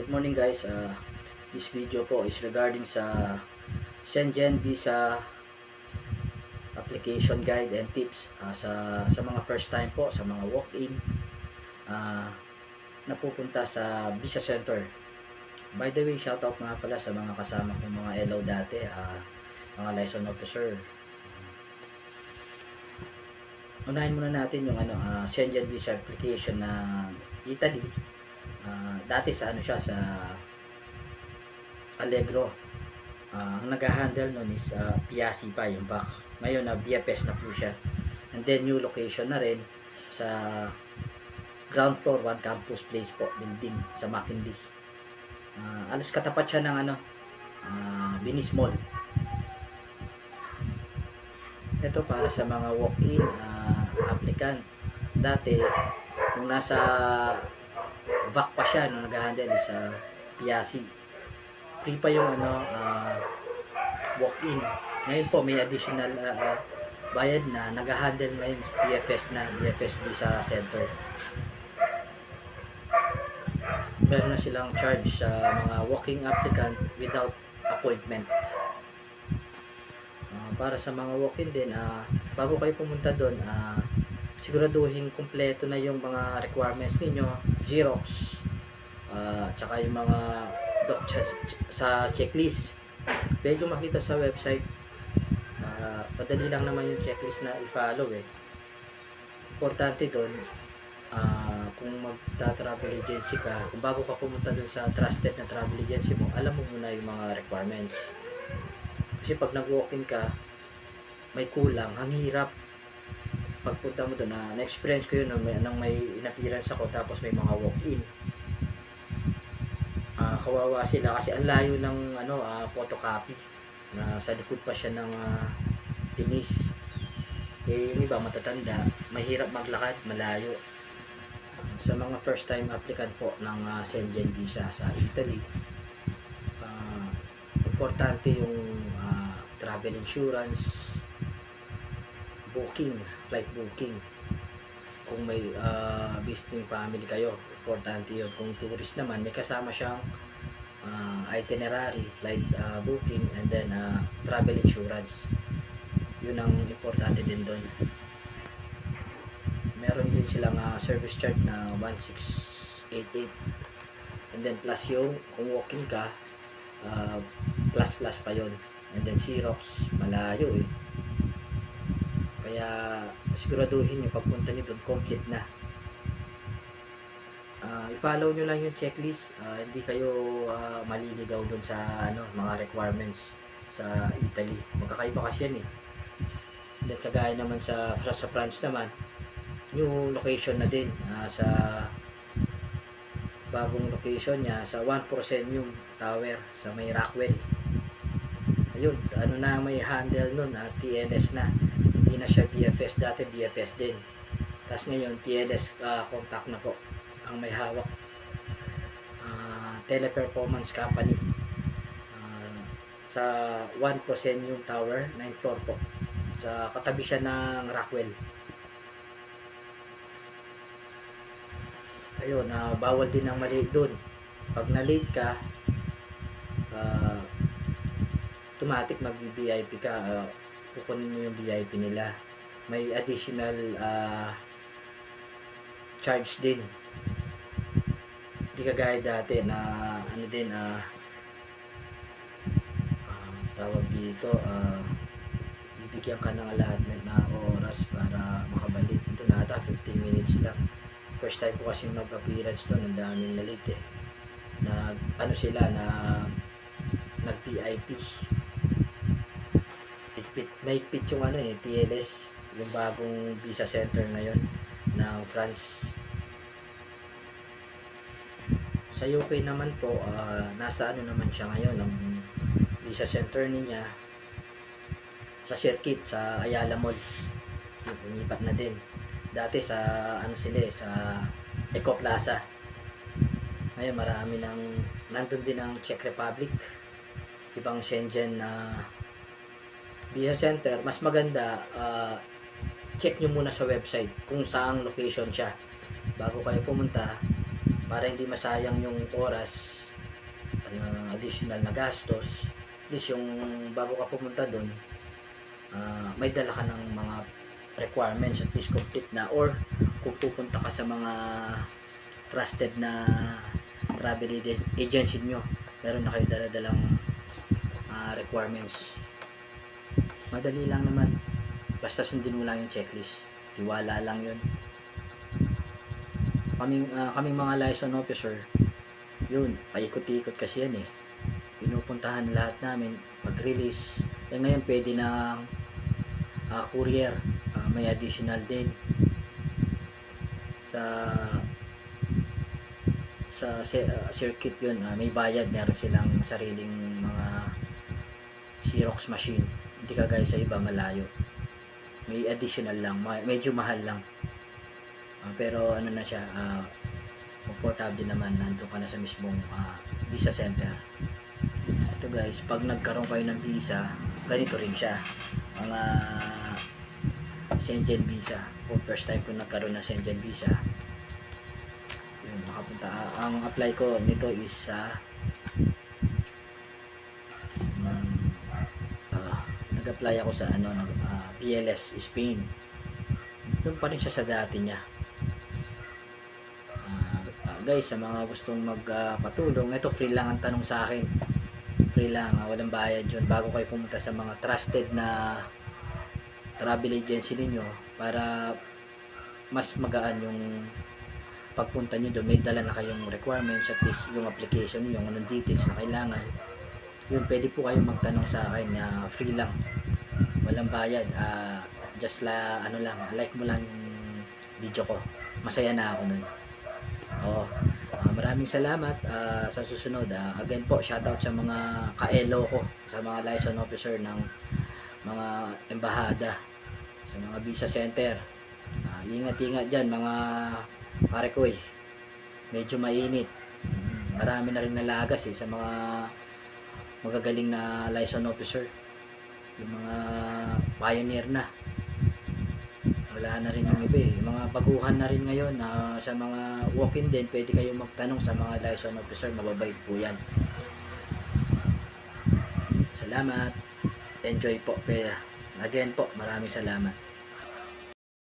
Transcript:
Good morning guys. This video po is regarding sa Shenzhen Visa application guide and tips sa mga first time po, sa mga walk-in na pupunta sa Visa Center. By the way, shoutout nga pala sa mga kasama kong mga LO dati, mga liaison officer. Unahin muna natin yung Shenzhen Visa application na Italy. Dati sa siya sa Allegro. Ang nag-handle nun is Piazzi pa yung back. Ngayon BFS na po siya. And then new location na rin sa ground floor 1 Campus Place po building sa McKinley. Alos katapat siya ng Venice Mall. Ito para sa mga walk-in applicant. Dati nung nasa back pa siya nung nag-handle sa Piazzi, free pa yung walk-in. Ngayon po may additional bayad na, nag-handle ngayon sa BFS Visa Center. Meron na silang charge sa mga walking applicant without appointment. Para sa mga walk-in din, bago kayo pumunta doon, siguraduhin kumpleto na yung mga requirements ninyo, Xerox, tsaka yung mga sa checklist. Pwede makita sa website. Madali lang naman yung checklist na i-follow Importante doon, kung magta-travel agency ka, kung bago ka pumunta doon sa trusted na travel agency mo, alam mo muna yung mga requirements. Kasi pag nag-walk-in ka, may kulang, ang hirap pagpunta mo doon. Na-experience ko yun nang may in-appearance ako tapos may mga walk-in. Kawawa sila kasi ang layo ng photocopy, na sa likod pa siya ng pinis. Yung iba matatanda, mahirap maglakad, malayo. Sa mga first time applicant po ng Shenzhen Visa sa Italy, importante yung travel insurance, booking, flight booking. Kung may visiting family kayo, importante yun. Kung tourist naman, may kasama siyang itinerary, flight booking, and then travel insurance. Yun ang importante din doon. Meron din silang service charge na 1688, and then plus yung kung walking ka, plus pa yun. And then Xerox, malayo kaya siguraduhin nyo pagpunta nyo doon complete na. I-follow nyo lang yung checklist, hindi kayo maliligaw doon sa mga requirements sa Italy. Magkakaiba kasi yan Then kagaya naman sa France naman, new location na din, sa bagong location niya sa 1% yung tower sa may Rockwell. Ayun, na may handle nun, TLS na, hindi na siya BFS. Dati BFS din, tapos ngayon TLS contact na po ang may hawak. Teleperformance company. Sa 1% yung tower, 9th floor po, sa katabi siya ng Rockwell. Ayun, bawal din ang mali doon. Pag na-late ka, automatic mag-VIP ka, kukunin mo yung VIP nila. May additional charge din. Hindi kagaya dati na tawag dito, bibigyan ka ng allotment na oras para makabalik. Ito na ata 15 minutes lang. First time ko kasi mag-appearance doon, ang daming na late sila na nag-VIP. May pit yung TLS, yung bagong visa center ngayon ng France. Sa UK naman po, nasa naman siya ngayon, ang visa center niya sa circuit sa Ayala Mall. Lumipat na din. Dati sa sa Eco Plaza. Ngayon marami nandun din ang Czech Republic, ibang Shenzhen na Visa Center. Mas maganda, check nyo muna sa website kung saang location siya bago kayo pumunta, para hindi masayang yung oras additional na gastos. At least yung bago ka pumunta doon, may dala ka ng mga requirements at least complete na, or kung pupunta ka sa mga trusted na travel agency nyo, meron na kayo dala-dalang requirements. Madali lang naman, basta sundin mo lang yung checklist, tiwala lang yun. Kaming mga liaison officer, yun, paikot-ikot kasi yan pinupuntahan lahat namin pag-release. Ngayon pwede na courier, may additional din sa circuit yun, may bayad, meron silang sariling mga Xerox machine, hindi kagaya sa iba malayo, may additional lang, medyo mahal lang, pero ano na siya, comfortable naman, nandun ka na sa mismong visa center. Ito guys, pag nagkaroon kayo ng visa, ganito rin siya, mga Schengen visa. Kung first time ko nagkaroon ng Schengen visa, yun, makapunta. Ang apply ko nito is sa nag-apply ako sa BLS Spain. Doon pa rin siya sa dati niya. Guys, sa mga gustong magpatulong, ito free lang ang tanong sa akin, free lang, walang bayad yun. Bago kayo pumunta sa mga trusted na travel agency ninyo, para mas magaan yung pagpunta nyo doon, may dala na kayong requirements, at least yung application nyo, yung anong details na kailangan, yun, pwede po kayong magtanong sa akin, free lang, walang bayad, just like mo lang yung video ko, masaya na ako nun. Maraming salamat. Sa susunod, again po, shoutout sa mga kaelo ko, sa mga liaison officer ng mga embahada, sa mga visa center. Ingat-ingat dyan mga pare ko, medyo mainit, marami na rin nalagas sa mga magagaling na liaison officer, yung mga pioneer na, wala na rin yung iba mga baguhan na rin ngayon. Sa mga walk-in din, pwede kayong magtanong sa mga liaison officer, mababait po yan. Salamat, enjoy po, again po, maraming salamat.